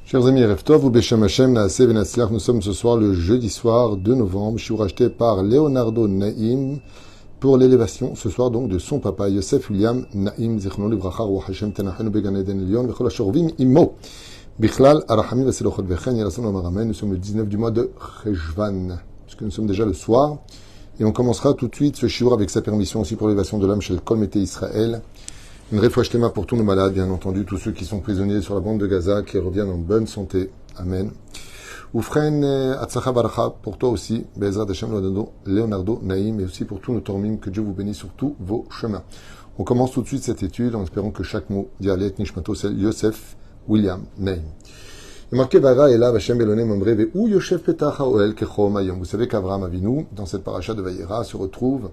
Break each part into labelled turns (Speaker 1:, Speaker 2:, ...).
Speaker 1: Chers amis, Erev Tov ou Beshem Hashem, Naaseh Venatzliach, nous sommes ce soir le jeudi soir de novembre, shiur acheté par Leonardo Naim pour l'élévation ce soir donc de son papa Yosef William Naim, Zichrono Livracha, Ruach Hashem Tenachenu Began Eden Elyon, Vechol HaShorvim Imo, Bichlal Arachamim Vaselochot Vechen, Yerason Amaramen. Nous sommes le 19 du mois de Cheshvan, puisque nous sommes déjà le soir, et on commencera tout de suite ce shiur avec sa permission aussi pour l'élévation de l'âme chez le Kol Mété Israël. Une réfouach shlema pour tous nos malades, bien entendu, tous ceux qui sont prisonniers sur la bande de Gaza, qui reviennent en bonne santé. Amen. Oufren Atzacha Baracha, pour toi aussi, Be'ezrat Hashem Leonardo Naim, et aussi pour tous nos tormim, que Dieu vous bénisse sur tous vos chemins. On commence tout de suite cette étude en espérant que chaque mot d'Yalet Nishmato c'est Yosef William Naim. Il marqué Vara et là, Hashem Belonem Ombre, ou Yosef Petach Haoel Kechom Ayom. Vous savez qu'Avraham Avinu, dans cette paracha de Vayera, se retrouve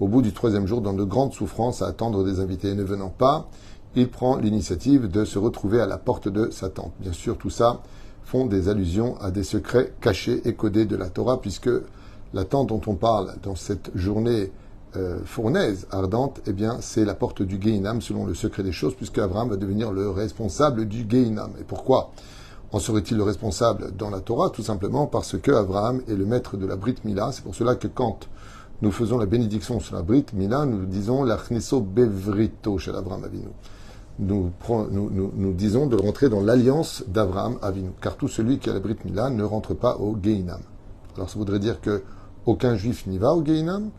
Speaker 1: au bout du troisième jour, dans de grandes souffrances, à attendre des invités. Et ne venant pas, il prend l'initiative de se retrouver à la porte de sa tente. Bien sûr, tout ça font des allusions à des secrets cachés et codés de la Torah, puisque la tente dont on parle dans cette journée fournaise, ardente, eh bien, c'est la porte du Gehinam, selon le secret des choses, puisque Abraham va devenir le responsable du Gehinam. Et pourquoi en serait-il le responsable dans la Torah? Tout simplement parce que Abraham est le maître de la Brit Mila. C'est pour cela que quand nous faisons la bénédiction sur la Brit Mila, nous disons l'Achniso Bevrito chez Avraham Avinu. Nous disons de rentrer dans l'alliance d'Avraham Avinu. Car tout celui qui a la Brit Mila ne rentre pas au Gehinam. Alors ça voudrait dire que aucun juif n'y va au Gehinam.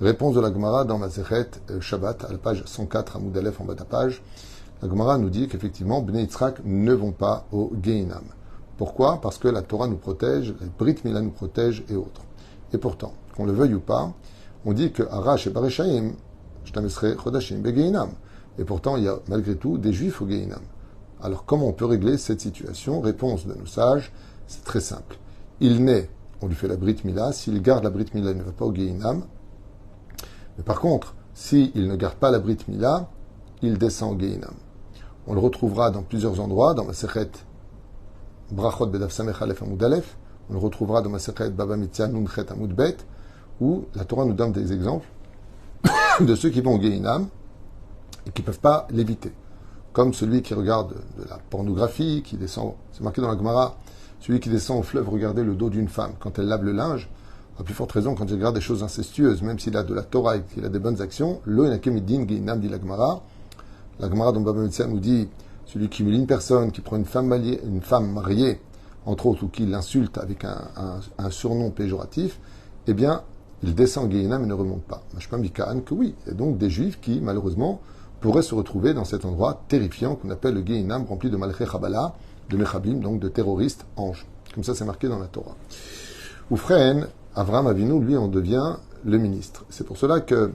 Speaker 1: Réponse de la Gemara dans Masechet Shabbat, à la page 104, à Amoud Aleph en bas de la page. La Gemara nous dit qu'effectivement, Bnei Yitzhak ne vont pas au Gehinam. Pourquoi? Parce que la Torah nous protège, la Brit Mila nous protège et autres. Et pourtant, qu'on le veuille ou pas, on dit que Arash et Bareshaim, Shtamesre Chodashim Begehinam. Et pourtant, il y a malgré tout des juifs au Gehinam. Alors, comment on peut régler cette situation? Réponse de nos sages, c'est très simple. Il naît, on lui fait la Brit Mila. S'il garde la Brit Mila, il ne va pas au Gehinam. Mais par contre, s'il ne garde pas la Brit Mila, il descend au Gehinam. On le retrouvera dans plusieurs endroits, dans Masechet Brachot Bedav Samech Aleph Amoud Aleph. On le retrouvera dans Masechet Baba Mitzia Nun Chet Amoud Bet, où la Torah nous donne des exemples de ceux qui vont au Gehinam et qui ne peuvent pas l'éviter. Comme celui qui regarde de la pornographie, qui descend, c'est marqué dans la Gemara, celui qui descend au fleuve regarder le dos d'une femme quand elle lave le linge, à plus forte raison quand il regarde des choses incestueuses, même s'il a de la Torah et qu'il a des bonnes actions, lo enakem idin Gehinam, dit la Gemara. La Gemara dans Baba Mitzia nous dit, celui qui humilie une personne, qui prend une femme mariée, entre autres, ou qui l'insulte avec un surnom péjoratif, eh bien, il descend au Gehinam et ne remonte pas. Mashpam Bikaan, que oui. Il y a donc des juifs qui, malheureusement, pourraient se retrouver dans cet endroit terrifiant qu'on appelle le Gehinam, rempli de Malché Chabala, de Mechabim, donc de terroristes anges. Comme ça, c'est marqué dans la Torah. Oufren, Avraham Avinu, lui, en devient le ministre. C'est pour cela que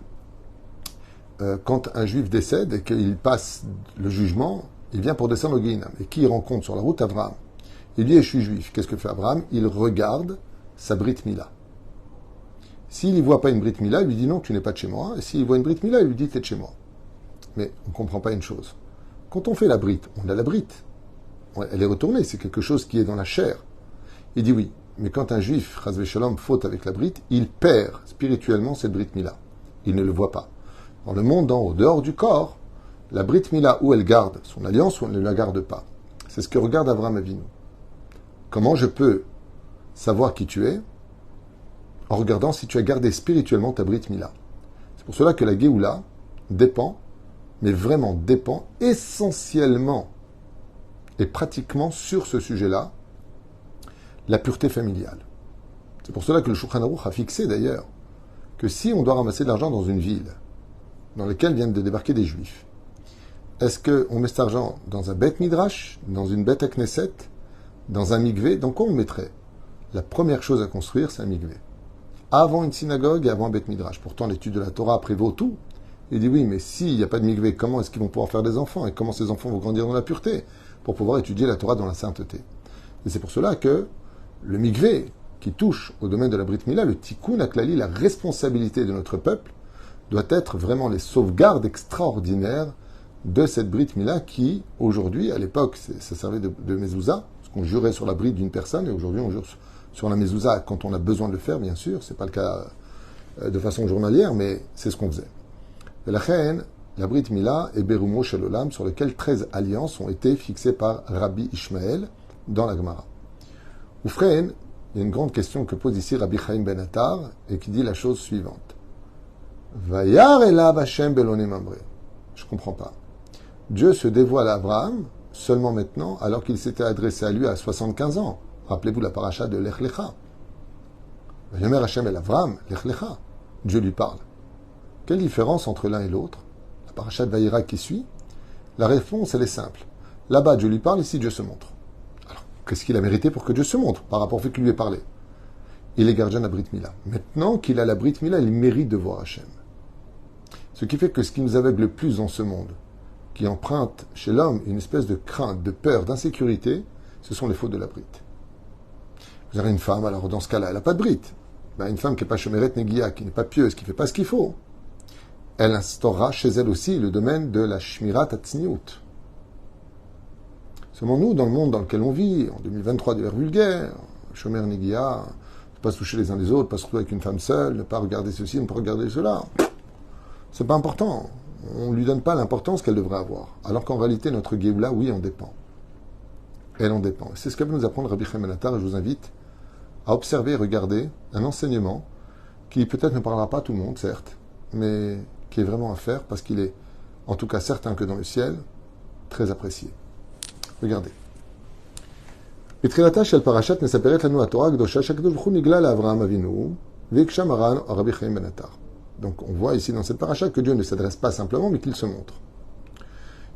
Speaker 1: quand un juif décède et qu'il passe le jugement, il vient pour descendre au Gehinam. Et qui il rencontre sur la route? Avraham. Il dit, je suis juif. Qu'est-ce que fait Avraham? Il regarde sa Brit Mila. S'il ne voit pas une Brit Mila, il lui dit non, tu n'es pas de chez moi. Et s'il voit une Brit Mila, il lui dit tu es de chez moi. Mais on ne comprend pas une chose. Quand on fait la Brit, on a la Brit. Elle est retournée, c'est quelque chose qui est dans la chair. Il dit oui, mais quand un juif, Chazvé Shalom, faute avec la Brit, il perd spirituellement cette Brit Mila. Il ne le voit pas. Dans le monde en dehors du corps, la Brit Mila, où elle garde son alliance ou elle ne la garde pas. C'est ce que regarde Avraham Avinu. Comment je peux savoir qui tu es en regardant si tu as gardé spirituellement ta Brit Mila. C'est pour cela que la Géoula dépend, mais vraiment dépend essentiellement et pratiquement sur ce sujet-là, la pureté familiale. C'est pour cela que le Shulchan Aruch a fixé d'ailleurs que si on doit ramasser de l'argent dans une ville dans laquelle viennent de débarquer des Juifs, est-ce qu'on met cet argent dans un Beth Midrash, dans une Beth Knesset, dans un mikvé? Dans quoi on le mettrait? La première chose à construire, c'est un mikvé. Avant une synagogue et avant un Beth Midrash. Pourtant, l'étude de la Torah prévaut tout. Il dit oui, mais s'il n'y a pas de mikvé, comment est-ce qu'ils vont pouvoir faire des enfants? Et comment ces enfants vont grandir dans la pureté pour pouvoir étudier la Torah dans la sainteté? Et c'est pour cela que le mikvé, qui touche au domaine de la Brit Mila, le tikkun haklali, la responsabilité de notre peuple, doit être vraiment les sauvegardes extraordinaires de cette Brit Mila qui, aujourd'hui, à l'époque, ça servait de mezouza, parce qu'on jurait sur la Brit d'une personne, et aujourd'hui, on jure sur la mezouza quand on a besoin de le faire, bien sûr. C'est pas le cas de façon journalière, mais c'est ce qu'on faisait. Et la reine, la Brit Mila et Berumo Shel Olam, sur lesquels 13 alliances ont été fixées par Rabbi Ishmael, dans la Gemara. Oufren, il y a une grande question que pose ici Rabbi Chaim Ben Attar et qui dit la chose suivante. Vayar elav Hashem belonim mamre. Je ne comprends pas. Dieu se dévoile à Abraham seulement maintenant alors qu'il s'était adressé à lui à 75 ans. Rappelez-vous la paracha de Lech Lecha. Vayomer Hashem el Avraham, Lech Lecha. Dieu lui parle. Quelle différence entre l'un et l'autre? La paracha de Vayera qui suit. La réponse, elle est simple. Là-bas, Dieu lui parle, ici, Dieu se montre. Alors, qu'est-ce qu'il a mérité pour que Dieu se montre par rapport au fait qu'il lui ait parlé? Il est gardien de la Brit Mila. Maintenant qu'il a la Brit Mila, il mérite de voir Hachem. Ce qui fait que ce qui nous aveugle le plus dans ce monde, qui emprunte chez l'homme une espèce de crainte, de peur, d'insécurité, ce sont les fautes de la Brit. Vous avez une femme, alors dans ce cas-là, elle n'a pas de Brit. Ben, une femme qui n'est pas Shomeret Negia, qui n'est pas pieuse, qui ne fait pas ce qu'il faut, elle instaurera chez elle aussi le domaine de la Shmirat Hatzniut. Seulement nous, dans le monde dans lequel on vit, en 2023 de l'ère vulgaire, Shomer Negia, ne pas se toucher les uns les autres, ne pas se retrouver avec une femme seule, ne pas regarder ceci, ne pas regarder cela. C'est pas important. On ne lui donne pas l'importance qu'elle devrait avoir. Alors qu'en réalité, notre Géoula, oui, en dépend. Elle en dépend. C'est ce qu'elle veut nous apprendre Rabbi Chaim Ben Attar, et je vous invite à observer et regarder un enseignement qui peut-être ne parlera pas à tout le monde, certes, mais qui est vraiment à faire parce qu'il est, en tout cas certain que dans le ciel, très apprécié. Regardez. בתחילתה של פרשת מספרת לנו התורה הקדושה שהקדוש ברוך הוא נגלה לאברהם אבינו והקשה מרן רבי חיים בן עטר. Donc on voit ici dans cette paracha que Dieu ne s'adresse pas simplement mais qu'il se montre.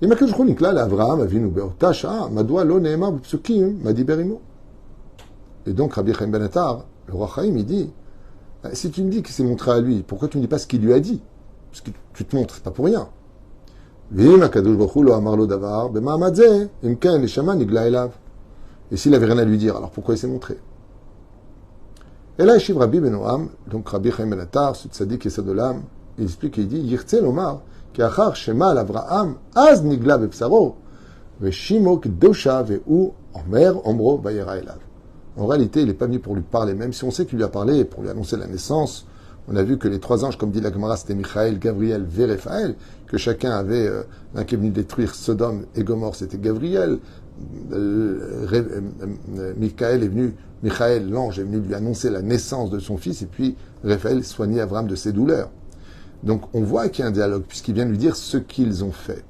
Speaker 1: אם הקדוש ברוך הוא נגלה לאברהם אבינו באותה שעה, מדוע לא נאמר בפסוקים מה דיבר עמו? Et donc Rabbi Chaim Ben Attar, le roi Chaim, il dit, si tu me dis qu'il s'est montré à lui, pourquoi tu ne dis pas ce qu'il lui a dit? Parce que tu te montres, c'est pas pour rien. Et s'il avait rien à lui dire, alors pourquoi il s'est montré? Et là, Yeshiv Rabbi Benoam, donc Rabbi Chaim Ben Attar, ce tzaddik et de l'âme, il explique et il dit, Yirtze lomar, ki achar shema al Avraham, az nigla bepsaro, veshimo kdosha ve'u omer omro vayera elav. En réalité, il n'est pas venu pour lui parler, même si on sait qu'il lui a parlé pour lui annoncer la naissance. On a vu que les trois anges, comme dit la Gemara, c'était Michaël, Gabriel, Véréphaël, que chacun avait, l'un qui est venu détruire Sodome et Gomorre, c'était Gabriel. Michaël, l'ange, est venu lui annoncer la naissance de son fils, et puis Raphaël soignait Abraham de ses douleurs. Donc on voit qu'il y a un dialogue, puisqu'il vient lui dire ce qu'ils ont fait.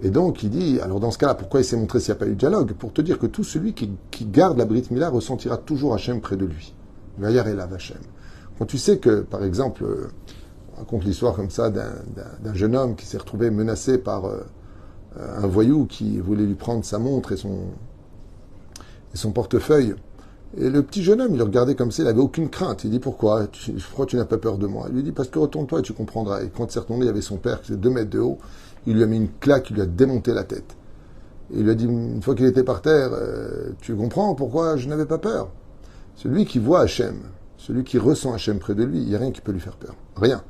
Speaker 1: Et donc il dit, alors dans ce cas-là, pourquoi il s'est montré s'il n'y a pas eu de dialogue? Pour te dire que tout celui qui garde la Brit Mila ressentira toujours Hachem près de lui. Vayar elav Hachem. Quand tu sais que, par exemple, on raconte l'histoire comme ça d'un jeune homme qui s'est retrouvé menacé par un voyou qui voulait lui prendre sa montre et son portefeuille. Et le petit jeune homme, il le regardait comme ça, il n'avait aucune crainte. Il dit, pourquoi tu n'as pas peur de moi? Il lui dit, parce que retourne-toi et tu comprendras. Et quand il s'est retourné, il y avait son père qui faisait 2 mètres de haut. Il lui a mis une claque, il lui a démonté la tête. Et il lui a dit, une fois qu'il était par terre, tu comprends pourquoi je n'avais pas peur? Celui qui voit Hachem, celui qui ressent Hachem près de lui, il n'y a rien qui peut lui faire peur. Rien.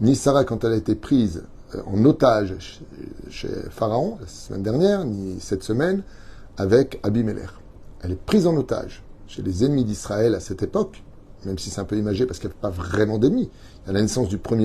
Speaker 1: Ni Sarah, quand elle a été prise en otage chez Pharaon, la semaine dernière, ni cette semaine, avec Abimelech. Elle est prise en otage chez les ennemis d'Israël à cette époque, même si c'est un peu imagé parce qu'il n'y a pas vraiment d'ennemis. Il y a la naissance du premier